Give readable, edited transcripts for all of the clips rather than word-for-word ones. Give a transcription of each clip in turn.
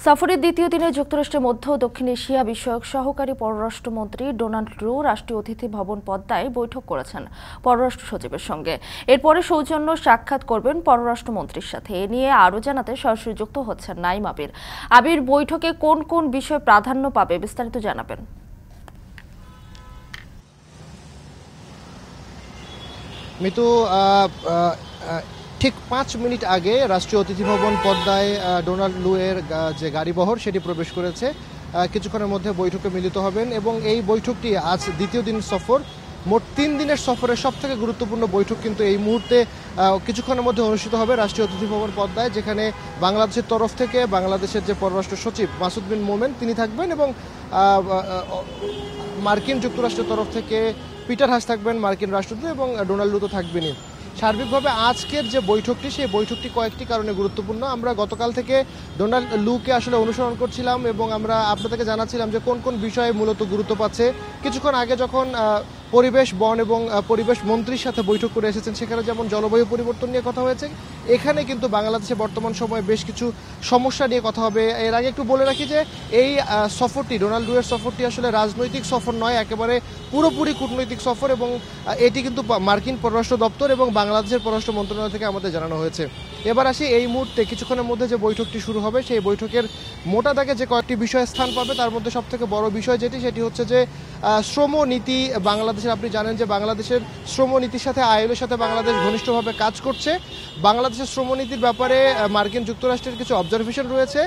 সফরের দ্বিতীয় দিনে যুক্তরাষ্ট্রের মধ্য ও দক্ষিণ এশিয়া বিষয়ক সহকারী পররাষ্ট্রমন্ত্রী ডোনাল্ড রু রাষ্ট্রীয় অতিথি ভবন পদ্মায় বৈঠক করেছেন পররাষ্ট্র সচিবের সঙ্গে। এরপরে সৌজন্য সাক্ষাৎ করবেন পররাষ্ট্রমন্ত্রীর সাথে। এ নিয়ে আরও জানাতে সরাসরি যুক্ত হচ্ছেন নাইম আবির। আবির, বৈঠকে কোন কোন বিষয় প্রাধান্য পাবে বিস্তারিত জানাবেন। মিতু, ঠিক 5 মিনিট আগে রাষ্ট্রীয় অতিথি ভবন পদ্মায় ডোনাল্ড লু এর যে গাড়িবহর সেটি প্রবেশ করেছে। কিছুক্ষণের মধ্যে বৈঠকে মিলিত হবেন এবং এই বৈঠকটি আজ দ্বিতীয় দিন সফর। মোট 3 দিনের সফরের সবথেকে গুরুত্বপূর্ণ বৈঠক কিন্তু এই মুহূর্তে কিছুক্ষণের মধ্যে অনুষ্ঠিত হবে রাষ্ট্রীয় অতিথি ভবন পদ্মায়, যেখানে বাংলাদেশের তরফ থেকে বাংলাদেশের যে পররাষ্ট্র সচিব মাসুদ বিন মোমেন তিনি থাকবেন এবং মার্কিন যুক্তরাষ্ট্রের তরফ থেকে পিটার হাস থাকবেন, মার্কিন রাষ্ট্রদূত, এবং ডোনাল্ড লু তো থাকবেনই। সার্বিকভাবে আজকের যে বৈঠকটি সেই বৈঠকটি কয়েকটি কারণে গুরুত্বপূর্ণ। আমরা গতকাল থেকে ডোনাল্ড লুকে আসলে অনুসরণ করছিলাম এবং আমরা আপনাদেরকে জানাচ্ছিলাম যে কোন কোন বিষয়ে মূলত গুরুত্ব পাচ্ছে। কিছুক্ষণ আগে যখন পরিবেশ, বন এবং পরিবেশ মন্ত্রীর সাথে বৈঠক করে এসেছেন, সেখানে যেমন জলবায়ু পরিবর্তন নিয়ে কথা হয়েছে, এখানে কিন্তু বাংলাদেশে বর্তমান সময়ে বেশ কিছু সমস্যা নিয়ে কথা হবে। এর আগে একটু বলে রাখি যে এই সফরটি, ডোনাল্ড লু এর সফরটি আসলে রাজনৈতিক সফর নয়, একেবারে পুরোপুরি কূটনৈতিক সফর, এবং এটি কিন্তু মার্কিন পররাষ্ট্র দপ্তর এবং বাংলাদেশের পররাষ্ট্র মন্ত্রণালয় থেকে আমাদের জানানো হয়েছে। এবার আসি এই মুহূর্তে কিছুক্ষণের মধ্যে যে বৈঠকটি শুরু হবে, সেই বৈঠকের মোটা দাগে যে কয়েকটি বিষয় স্থান পাবে তার মধ্যে সবথেকে বড় বিষয় সেটি হচ্ছে যে শ্রম নীতি। বাংলাদেশের, আপনি জানেন যে বাংলাদেশের শ্রম নীতির সাথে আইএলওর সাথে বাংলাদেশ ঘনিষ্ঠভাবে কাজ করছে। বাংলাদেশের শ্রমনীতির ব্যাপারে মার্কিন যুক্তরাষ্ট্রের কিছু অবজারভেশন রয়েছে,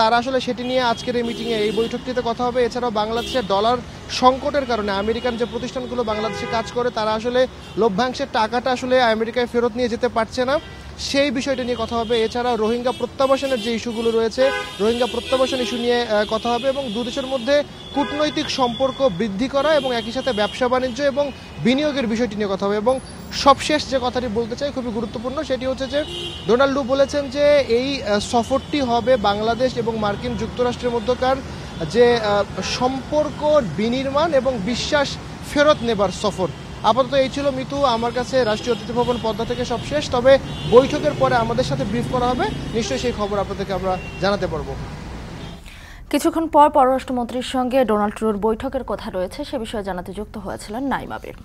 তারা আসলে সেটি নিয়ে আজকের এই মিটিংয়ে, এই বৈঠকটিতে কথা হবে। এছাড়াও বাংলাদেশের ডলার সংকটের কারণে আমেরিকান যে প্রতিষ্ঠানগুলো বাংলাদেশে কাজ করে তারা আসলে লভ্যাংশের টাকাটা আসলে আমেরিকায় ফেরত নিয়ে যেতে পারছে না, সেই বিষয়টা নিয়ে কথা হবে। এছাড়া রোহিঙ্গা প্রত্যাবাসনের যে ইস্যুগুলো রয়েছে, রোহিঙ্গা প্রত্যাবাসন ইস্যু নিয়ে কথা হবে এবং দুদেশের মধ্যে কূটনৈতিক সম্পর্ক বৃদ্ধি করা এবং একই সাথে ব্যবসা বাণিজ্য এবং বিনিয়োগের বিষয়টি নিয়ে কথা হবে। এবং সবশেষ যে কথাটি বলতে চাই, খুবই গুরুত্বপূর্ণ, সেটি হচ্ছে যে ডোনাল্ড লু বলেছেন যে এই সফরটি হবে বাংলাদেশ এবং মার্কিন যুক্তরাষ্ট্রের মধ্যকার যে সম্পর্ক বিনির্মাণ এবং বিশ্বাস ফেরত নেবার সফর। আপাতত এই ছিল মিতু, আমার কাছে রাষ্ট্রীয় অতিথি ভবন পদ্মা থেকে সব শেষ। তবে বৈঠকের পরে আমাদের সাথে ব্রিফ করা হবে, নিশ্চয়ই সেই খবর আপনাদেরকে আমরা জানাতে পারবো। কিছুক্ষণ পর পররাষ্ট্রমন্ত্রীর সঙ্গে ডোনাল্ড ট্রুর বৈঠকের কথা রয়েছে, সে বিষয়ে জানাতে যুক্ত হয়েছিলেন নাইম আবির।